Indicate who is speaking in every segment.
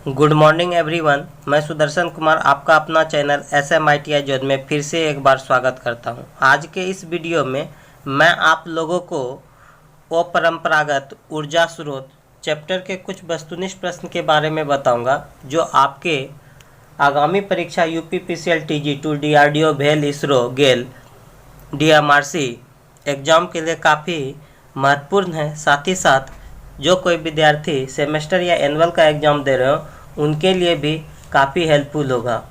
Speaker 1: Good morning everyone. मैं सुदर्शन कुमार आपका अपना चैनल SMITI जोध में फिर से एक बार स्वागत करता हूं। आज के इस वीडियो में मैं आप लोगों को अपरंपरागत ऊर्जा स्रोत चैप्टर के कुछ वस्तुनिष्ठ प्रश्न के बारे में बताऊंगा जो आपके आगामी परीक्षा UPPCL TG2 DRDO भेल इसरो गेल DMRC एग्ज़ाम के लिए काफ़ी महत्वपूर्ण है। साथ ही साथ जो कोई विद्यार्थी सेमेस्टर या एनुअल का एग्ज़ाम दे रहे हो उनके लिए भी काफ़ी हेल्पफुल होगा।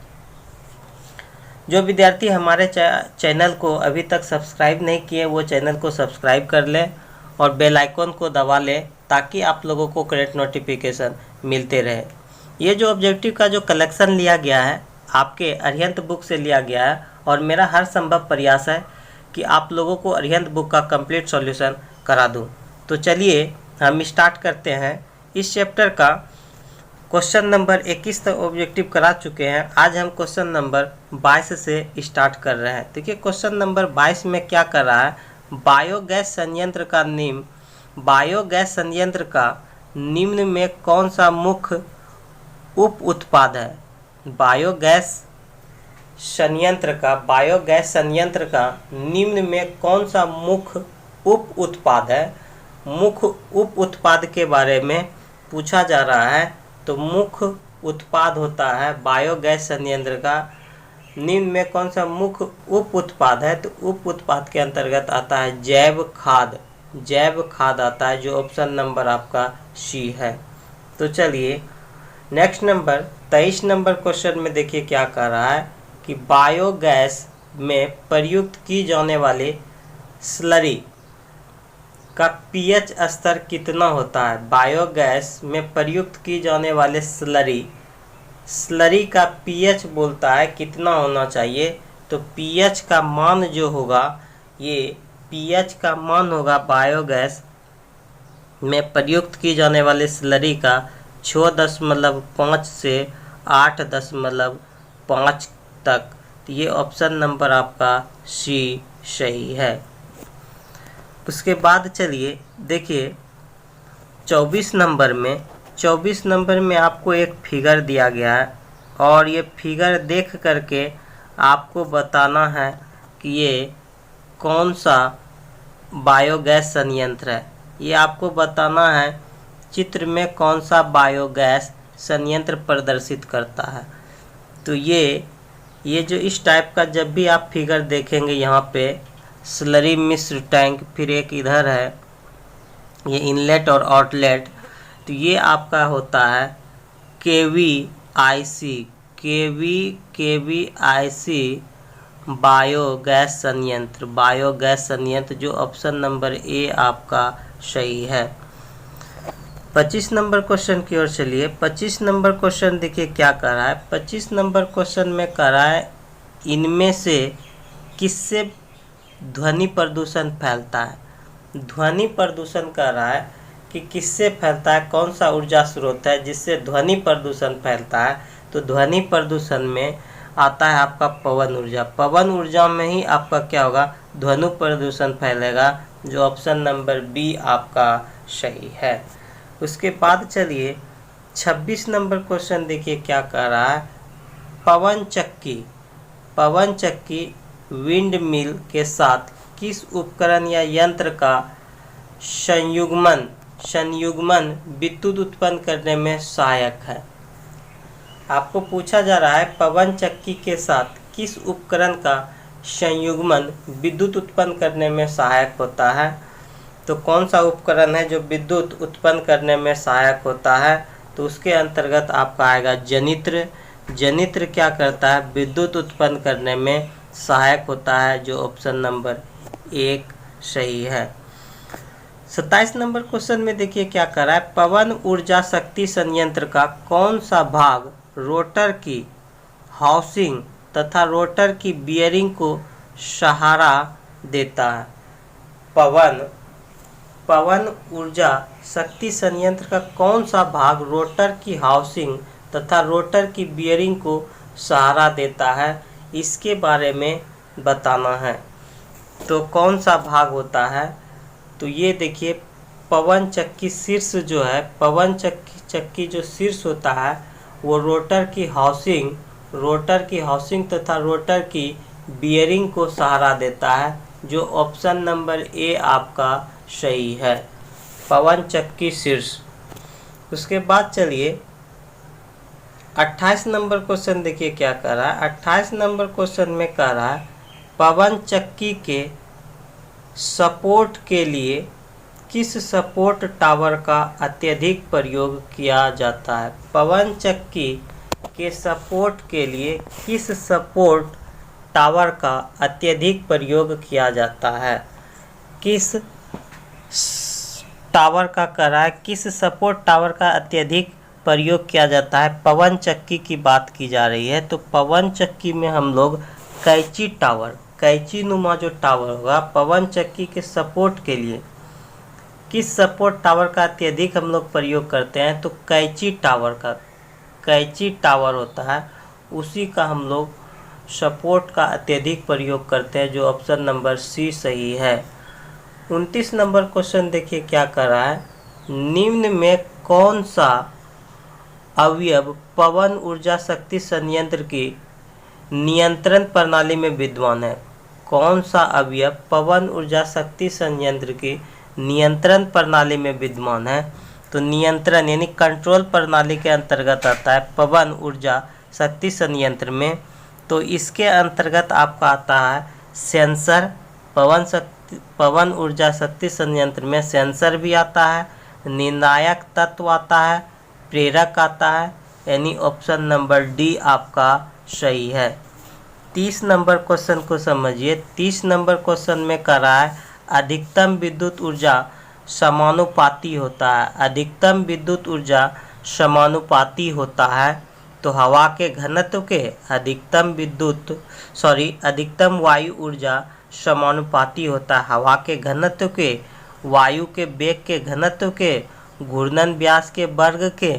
Speaker 1: जो विद्यार्थी हमारे चैनल को अभी तक सब्सक्राइब नहीं किए वो चैनल को सब्सक्राइब कर लें और बेल आइकन को दबा लें ताकि आप लोगों को करेक्ट नोटिफिकेशन मिलते रहे। ये जो ऑब्जेक्टिव का जो कलेक्शन लिया गया है आपके अरिहंत बुक से लिया गया है और मेरा हर संभव प्रयास है कि आप लोगों को अरिहंत बुक का कंप्लीट सॉल्यूशन करा दूं। तो चलिए हम स्टार्ट करते हैं। इस चैप्टर का क्वेश्चन नंबर 21 तक ऑब्जेक्टिव करा चुके हैं। आज हम क्वेश्चन नंबर 22 से स्टार्ट कर रहे हैं। देखिए क्वेश्चन नंबर 22 में क्या कर रहा है, बायोगैस संयंत्र का निम्न में कौन सा मुख्य उप उत्पाद है। बायोगैस संयंत्र का निम्न में कौन सा मुख्य उप उत्पाद है। मुख्य उप उत्पाद के बारे में पूछा जा रहा है। तो मुख्य उत्पाद होता है बायोगैस संयंत्र का निम्न में कौन सा मुख्य उप उत्पाद है। तो उप उत्पाद के अंतर्गत आता है जैव खाद आता है, जो ऑप्शन नंबर आपका सी है। तो चलिए नेक्स्ट नंबर 23 नंबर क्वेश्चन में देखिए क्या कह रहा है कि बायोगैस में प्रयुक्त की जाने वाली स्लरी का पीएच स्तर कितना होता है। बायोगैस में प्रयुक्त की जाने वाले स्लरी का पीएच बोलता है कितना होना चाहिए। तो पीएच का मान जो होगा, ये पीएच का मान होगा बायोगैस में प्रयुक्त की जाने वाले स्लरी का 6.5 से 8.5 तक। तो ये ऑप्शन नंबर आपका सी सही है। उसके बाद चलिए देखिए 24 नंबर में आपको एक फिगर दिया गया है और ये फिगर देख करके आपको बताना है कि ये कौन सा बायोगैस संयंत्र है। ये आपको बताना है चित्र में कौन सा बायोगैस संयंत्र प्रदर्शित करता है। तो ये जो इस टाइप का जब भी आप फिगर देखेंगे, यहाँ पे स्लरी मिश्र टैंक, फिर एक इधर है ये इनलेट और आउटलेट, तो ये आपका होता है केवीआईसी बायोगैस संयंत्र, जो ऑप्शन नंबर ए आपका सही है। 25 नंबर क्वेश्चन की ओर चलिए। 25 नंबर क्वेश्चन देखिए क्या कर रहा है। 25 नंबर क्वेश्चन में कर रहा है इनमें से किससे ध्वनि प्रदूषण फैलता है। ध्वनि प्रदूषण कर रहा है कि किससे फैलता है, कौन सा ऊर्जा स्रोत है जिससे ध्वनि प्रदूषण फैलता है। तो ध्वनि प्रदूषण में आता है आपका पवन ऊर्जा में ही आपका क्या होगा, ध्वनि प्रदूषण फैलेगा, जो ऑप्शन नंबर बी आपका सही है। उसके बाद चलिए 26 नंबर क्वेश्चन देखिए क्या कर रहा है। पवन चक्की विंड मिल के साथ किस उपकरण या यंत्र का संयुग्मन विद्युत उत्पन्न करने में सहायक है। आपको पूछा जा रहा है पवन चक्की के साथ किस उपकरण का संयुग्मन विद्युत उत्पन्न करने में सहायक होता है। तो कौन सा उपकरण है जो विद्युत उत्पन्न करने में सहायक होता है। तो उसके अंतर्गत आपका आएगा जनित्र क्या करता है, विद्युत उत्पन्न करने में सहायक होता है, जो ऑप्शन नंबर 1 सही है। 27 नंबर क्वेश्चन में देखिए क्या कर रहा है। पवन ऊर्जा शक्ति संयंत्र का कौन सा भाग रोटर की हाउसिंग तथा रोटर की बियरिंग को सहारा देता है। पवन ऊर्जा शक्ति संयंत्र का कौन सा भाग रोटर की हाउसिंग तथा रोटर की बियरिंग को सहारा देता है, इसके बारे में बताना है। तो कौन सा भाग होता है। तो ये देखिए पवन चक्की शीर्ष जो है, पवन चक्की जो शीर्ष होता है वो रोटर की हाउसिंग तथा रोटर की बियरिंग को सहारा देता है, जो ऑप्शन नंबर ए आपका सही है, पवन चक्की शीर्ष। उसके बाद चलिए 28 नंबर क्वेश्चन देखिए क्या कह रहा है। 28 नंबर क्वेश्चन में कह रहा है पवन चक्की के सपोर्ट के लिए किस सपोर्ट टावर का अत्यधिक प्रयोग किया जाता है। पवन चक्की के सपोर्ट के लिए किस सपोर्ट टावर का अत्यधिक प्रयोग किया जाता है। किस टावर का कह रहा है, किस सपोर्ट टावर का अत्यधिक प्रयोग किया जाता है। पवन चक्की की बात की जा रही है, तो पवन चक्की में हम लोग कैंची टावर, कैंची नुमा जो टावर होगा पवन चक्की के सपोर्ट के लिए किस सपोर्ट टावर का अत्यधिक हम लोग प्रयोग करते हैं, तो कैंची टावर का, कैंची टावर होता है उसी का हम लोग सपोर्ट का अत्यधिक प्रयोग करते हैं, जो ऑप्शन नंबर सी सही है। 29 नंबर क्वेश्चन देखिए क्या कर रहा है। निम्न में कौन सा अवयव पवन ऊर्जा शक्ति संयंत्र की नियंत्रण प्रणाली में विद्यमान है। कौन सा अवयव पवन ऊर्जा शक्ति संयंत्र की नियंत्रण प्रणाली में विद्यमान है, तो नियंत्रण यानी कंट्रोल प्रणाली के अंतर्गत आता है पवन ऊर्जा शक्ति संयंत्र में। तो इसके अंतर्गत आपका आता है सेंसर, पवन ऊर्जा शक्ति संयंत्र में सेंसर भी आता है, निर्णायक तत्व आता है, प्रेरक आता है, यानी ऑप्शन नंबर डी आपका सही है। 30 नंबर क्वेश्चन को समझिए। 30 नंबर क्वेश्चन में कह रहा है अधिकतम विद्युत ऊर्जा समानुपाती होता है। अधिकतम विद्युत ऊर्जा समानुपाती होता है, तो हवा के घनत्व के अधिकतम वायु ऊर्जा समानुपाती होता है हवा के घनत्व के, वायु के वेग के घनत्व के, घूर्णन व्यास के वर्ग के।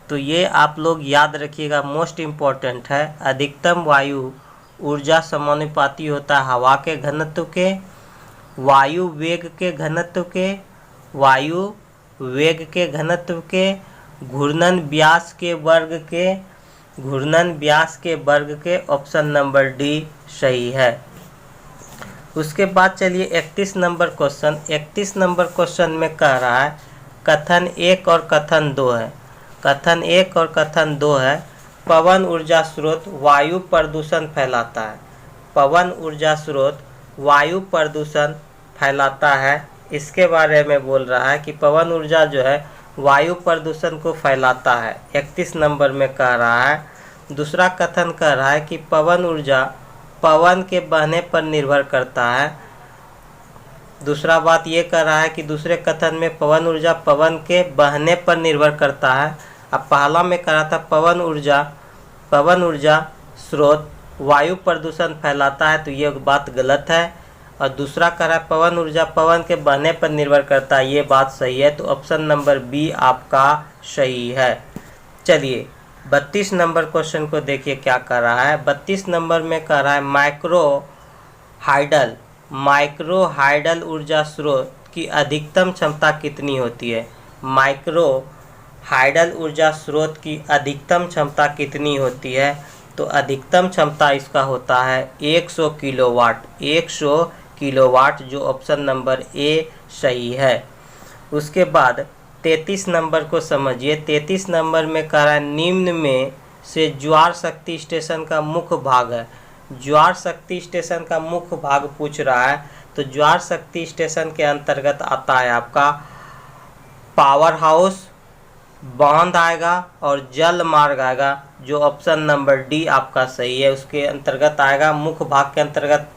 Speaker 1: तो ये आप लोग याद रखिएगा, मोस्ट इम्पॉर्टेंट है। अधिकतम वायु ऊर्जा समानुपाती होता है हवा के घनत्व के, वायु वेग के घनत्व के, वायु वेग के घनत्व के, घूर्णन व्यास के वर्ग के, घूर्णन व्यास के वर्ग के। ऑप्शन नंबर डी सही है। उसके बाद चलिए 31 नंबर क्वेश्चन। 31 नंबर क्वेश्चन में कह रहा है कथन 1 और कथन 2 है। कथन 1 और कथन 2 है पवन ऊर्जा स्रोत वायु प्रदूषण फैलाता है। पवन ऊर्जा स्रोत वायु प्रदूषण फैलाता है, इसके बारे में बोल रहा है कि पवन ऊर्जा जो है वायु प्रदूषण को फैलाता है। 31 नंबर में कह रहा है। दूसरा कथन कह रहा है कि पवन ऊर्जा पवन के बहने पर निर्भर करता है। दूसरा बात ये कह रहा है कि दूसरे कथन में पवन ऊर्जा पवन के बहने पर निर्भर करता है। अब पहला में कह रहा था पवन ऊर्जा स्रोत वायु प्रदूषण फैलाता है, तो ये बात गलत है। और दूसरा कह रहा है पवन ऊर्जा पवन के बहने पर निर्भर करता है, ये बात सही है। तो ऑप्शन नंबर बी आपका सही है। चलिए 32 नंबर क्वेश्चन को देखिए क्या कर रहा है। 32 नंबर में कह रहा है माइक्रो हाइडल ऊर्जा स्रोत की अधिकतम क्षमता कितनी होती है। माइक्रो हाइडल ऊर्जा स्रोत की अधिकतम क्षमता कितनी होती है, तो अधिकतम क्षमता इसका होता है 100 किलोवाट। 100 किलोवाट, जो ऑप्शन नंबर ए सही है। उसके बाद 33 नंबर को समझिए। 33 नंबर में कह रहा है निम्न में से ज्वार शक्ति स्टेशन का मुख्य भाग है। ज्वार शक्ति स्टेशन का मुख्य भाग पूछ रहा है, तो ज्वार शक्ति स्टेशन के अंतर्गत आता है आपका पावर हाउस, बांध आएगा और जल मार्ग आएगा, जो ऑप्शन नंबर डी आपका सही है। उसके अंतर्गत आएगा, मुख्य भाग के अंतर्गत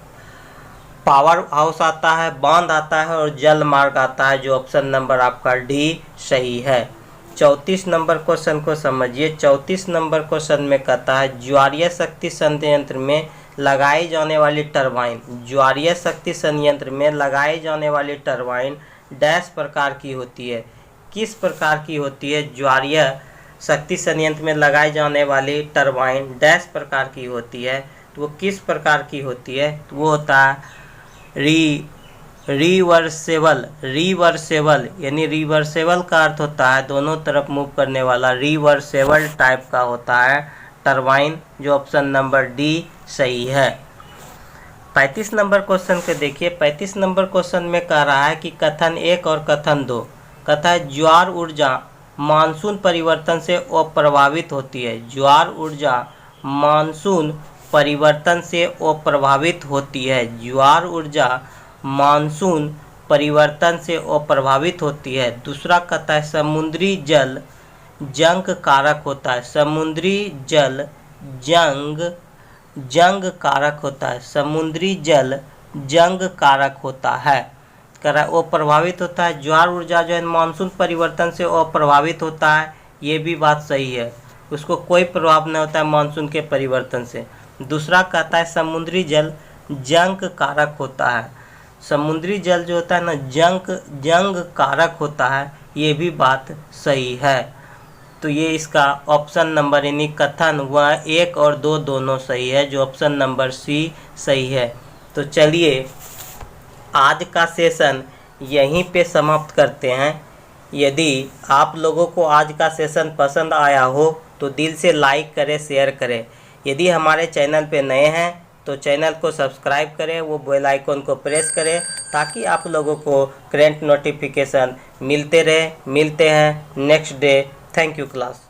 Speaker 1: पावर हाउस आता है, बांध आता है और जल मार्ग आता है, जो ऑप्शन नंबर आपका डी सही है। 34 नंबर क्वेश्चन को समझिए। 34 नंबर क्वेश्चन में कहता है ज्वारीय शक्ति संयंत्र में लगाई जाने वाली टरबाइन, ज्वारीय शक्ति संयंत्र में लगाई जाने वाली टरबाइन डैश प्रकार की होती है। किस प्रकार की होती है ज्वारीय शक्ति संयंत्र में लगाई जाने वाली टरबाइन डैश प्रकार की होती है, तो वो किस प्रकार की होती है, तो वो होता है रिवर्सेबल, रिवर्सेबल यानी रिवर्सेबल का अर्थ होता है दोनों तरफ मूव करने वाला, रिवर्सेबल टाइप का होता है टरबाइन, जो ऑप्शन नंबर डी सही है। 35 नंबर क्वेश्चन के देखिए। 35 नंबर क्वेश्चन में कह रहा है कि कथन 1 और कथन 2 कहता है ज्वार ऊर्जा मानसून परिवर्तन से अप्रभावित होती है। ज्वार ऊर्जा मानसून परिवर्तन से अप्रभावित होती है। ज्वार ऊर्जा मानसून परिवर्तन से अप्रभावित होती है। दूसरा कहता है समुद्री जल जंग कारक होता है। समुद्री जल जंग कारक होता है। समुद्री जल जंग कारक होता है। कह रहा है अप्रभावित होता है। ज्वार ऊर्जा जो है मानसून परिवर्तन से अप्रभावित होता है, ये भी बात सही है, उसको कोई प्रभाव नहीं होता है मानसून के परिवर्तन से। दूसरा कहता है समुद्री जल जंग कारक होता है। समुद्री जल जो होता है ना जंग कारक होता है, ये भी बात सही है। तो ये इसका ऑप्शन नंबर यानी कथन 1 और 2 दोनों सही है, जो ऑप्शन नंबर सी सही है। तो चलिए आज का सेशन यहीं पे समाप्त करते हैं। यदि आप लोगों को आज का सेशन पसंद आया हो तो दिल से लाइक करें, शेयर करें। यदि हमारे चैनल पे नए हैं तो चैनल को सब्सक्राइब करें, वो बेल आइकन को प्रेस करें ताकि आप लोगों को करंट नोटिफिकेशन मिलते रहे। मिलते हैं next day. Thank you class.